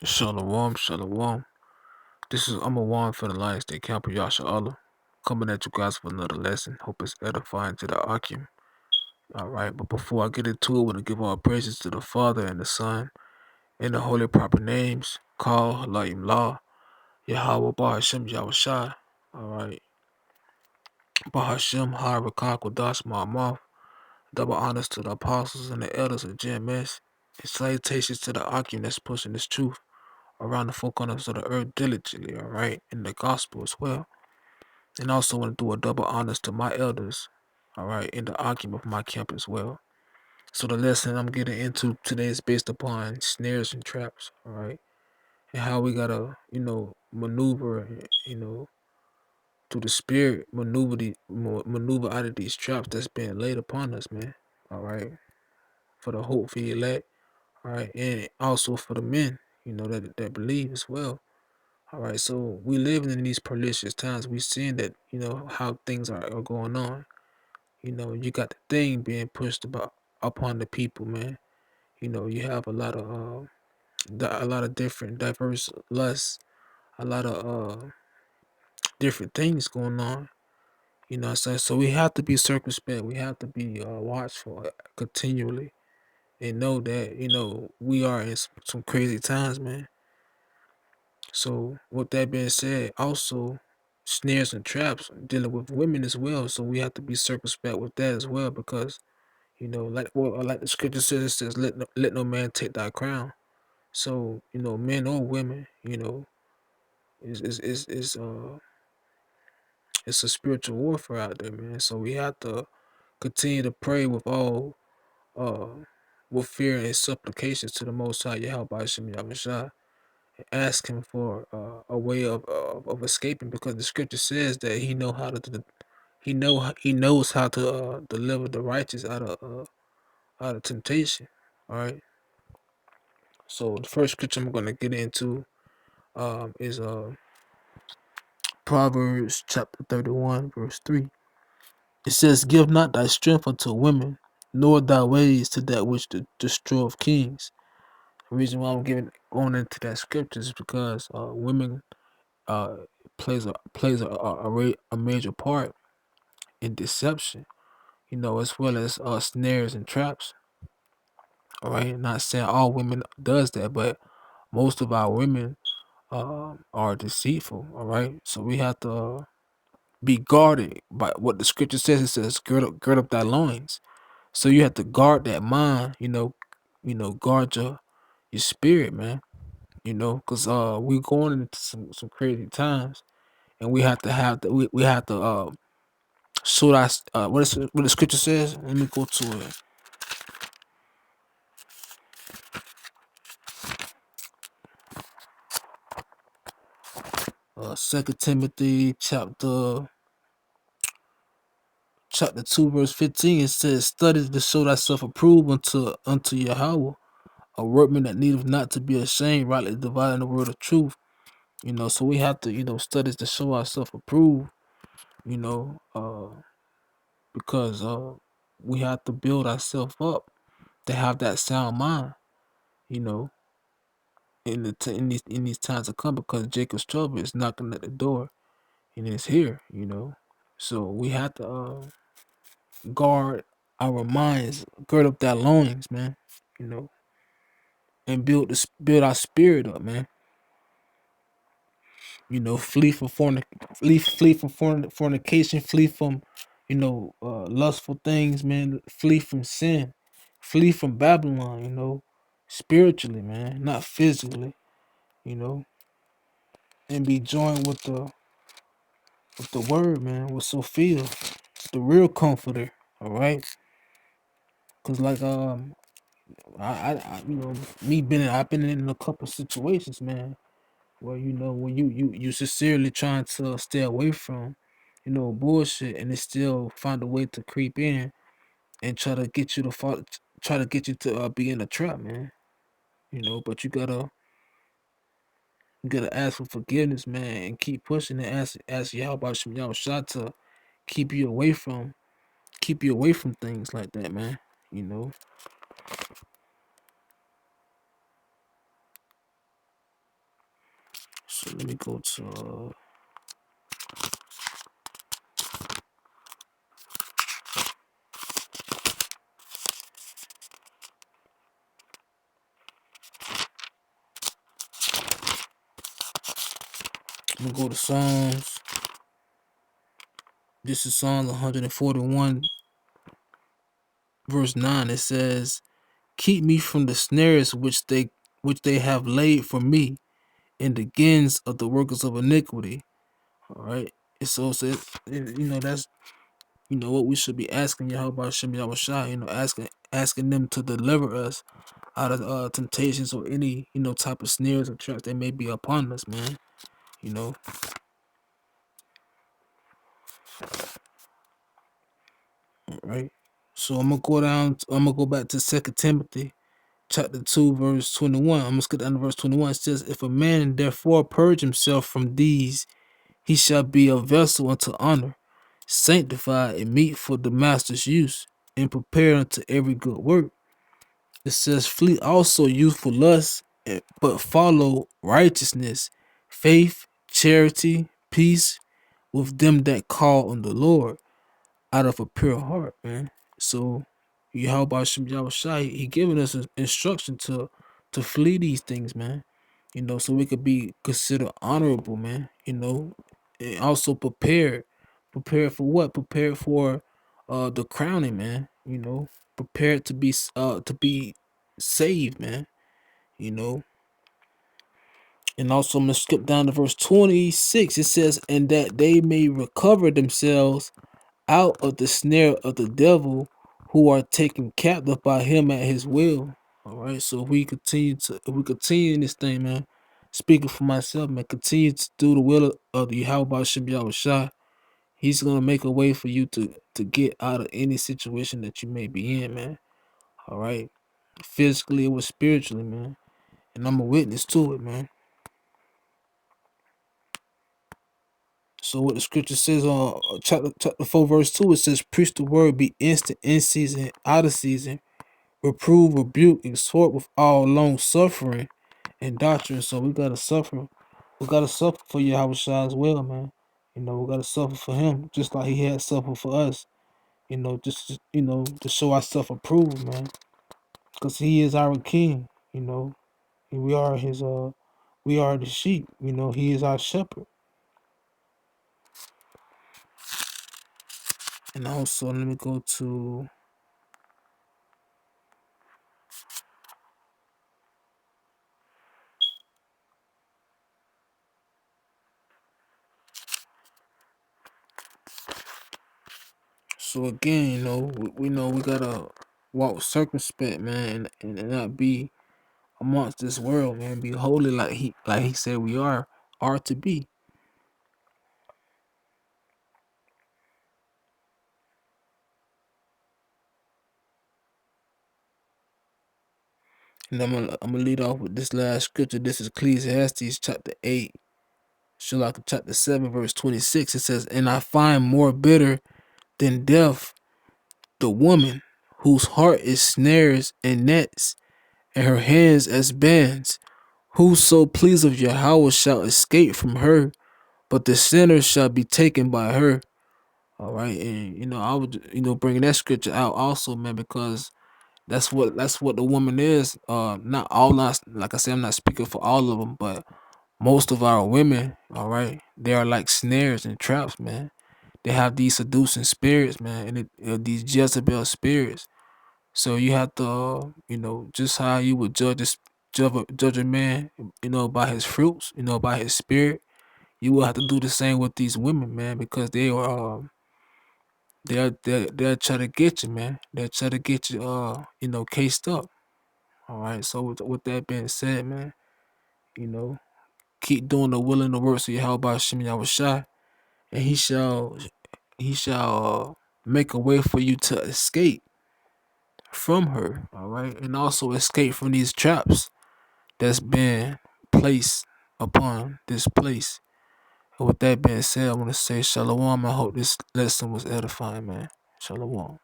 Shalom, shalom. This is One for the Lions State Camper Yasha Allah. Coming at you guys with another lesson. Hope it's edifying to the Akim. Alright, but before I get into it, I want to give all praises to the Father and the Son and the holy proper names. Call Halayim Law, Yahweh Bahashem Yahushai. Alright. Bahashem Harakak Wadash Ma'amaf. Double honors to the apostles and the elders of GMS. And salutations to the Akim that's pushing this truth around the four corners of the earth diligently, all right, in the gospel as well. And also want to do a double honors to my elders, all right, in the argument of my camp as well. So the lesson I'm getting into today is based upon snares and traps, all right, and how we gotta, maneuver, through the spirit, maneuver out of these traps that's being laid upon us, man. All right, for the hope for the elect, all right, and also for the men, that believe as well. All right, so we living in these pernicious times. We seeing that how things are going on. You got the thing being pushed about upon the people, man. You have a lot of different diverse lusts, a lot of different things going on. So we have to be circumspect. We have to be watchful continually, and know that we are in some crazy times, man. So with that being said, also snares and traps dealing with women as well. So we have to be circumspect with that as well because like the scripture says, it says let no man take thy crown. So men or women, is it's a spiritual warfare out there, man. So we have to continue to pray uh with fear and supplications to the Most High Yahweh Shem Yahushua, ask him for a way of escaping because the scripture says that he knows how to deliver the righteous out of temptation. All right. So the first scripture I'm going to get into is Proverbs chapter 31 verse 3. It says, "Give not thy strength unto women, nor thy ways to that which destroyeth kings." The reason why I'm going into that scripture is because women uh plays a major part in deception, as well as snares and traps. All right, not saying all women does that, but most of our women are deceitful. All right, so we have to be guarded by what the scripture says. It says, gird up thy loins." So you have to guard that mind. Guard your spirit, man. Cause we going into some crazy times, and we have to we have to so that's what the scripture says. Let me go to it. Second Timothy chapter 2 verse 15. It says, "Study to show thyself approved unto Yahweh, a workman that needeth not to be ashamed, rightly dividing the word of truth." So we have to study to show ourselves approved. You know, because we have to build ourselves up to have that sound mind. You know, in these times to come, because Jacob's trouble is knocking at the door and it's here. So we have to guard our minds, gird up that loins, man. You know, and build our spirit up, man. Flee from fornication, flee from lustful things, man. Flee from sin, flee from Babylon. Spiritually, man, not physically. You know, and be joined with the word, man, with Sophia, the real comforter. All right, cause like I I've been in a couple situations, man, where when you sincerely trying to stay away from bullshit, and it still find a way to creep in and try to get you to be in a trap, man. But you gotta ask for forgiveness, man, and keep pushing and ask y'all about some y'all shot to keep you away from things like that, man. You know. So let me go to I'm gonna go to Psalms. This is Psalms 141, verse 9. It says, "Keep me from the snares which they have laid for me, and the gins of the workers of iniquity." All right. And so it says, that's what we should be asking Yahweh Shem Yahweh Shai, asking them to deliver us out of temptations or any type of snares or traps that may be upon us, man. You know, right? So I'm gonna go back to 2 Timothy chapter 2, verse 21. I'm gonna skip down to verse 21. It says, "If a man therefore purge himself from these, he shall be a vessel unto honor, sanctified and meet for the master's use, and prepared unto every good work." It says, "Flee also youthful lusts, but follow righteousness, faith, charity, peace with them that call on the Lord out of a pure heart," man. So, Yahweh Shem Yahweh Shai, he giving us an instruction to flee these things, man. So we could be considered honorable, man. And also prepared. Prepared for what? Prepared for the crowning, man. Prepared to be saved, man. You know. And also I'm gonna skip down to verse 26. It says, "And that they may recover themselves out of the snare of the devil, who are taken captive by him at his will." All right. So if we continue in this thing, man. Speaking for myself, man, continue to do the will of the Yahweh Shem Yahweh Shai. He's gonna make a way for you to get out of any situation that you may be in, man. All right. Physically or spiritually, man. And I'm a witness to it, man. So what the scripture says on chapter 4, verse 2, it says, "Preach the word, be instant in season, out of season, reprove, rebuke, exhort with all long suffering and doctrine." So we gotta suffer. We gotta suffer for Yahweh Shai as well, man. We gotta suffer for him, just like he had suffered for us. Just to show ourselves approved, man. Because he is our king, and we are the sheep, he is our shepherd. And also let me go to so again, we know we gotta walk circumspect, man, and not be amongst this world, man. Be holy like he said we are to be. And I'm gonna lead off with this last scripture. This is Ecclesiastes chapter 8, Shalach chapter 7, verse 26. It says, "And I find more bitter than death the woman whose heart is snares and nets, and her hands as bands. Whoso please of Yahweh shall escape from her, but the sinner shall be taken by her." All right, and I would bringing that scripture out also, man, because that's what the woman is. Not all, not like I said, I'm not speaking for all of them, but most of our women, all right, they are like snares and traps, man. They have these seducing spirits, man, and these Jezebel spirits. So you have to, just how you would judge a man, by his fruits, by his spirit. You will have to do the same with these women, man, because they'll try to get you, man. They'll try to get you, cased up. All right. So with that being said, man, you know, keep doing the will and the works of Yahweh Shem Yahweh Shai, and he shall make a way for you to escape from her. All right, and also escape from these traps that's been placed upon this place. And with that being said, I want to say shalom. I hope this lesson was edifying, man. Shalom.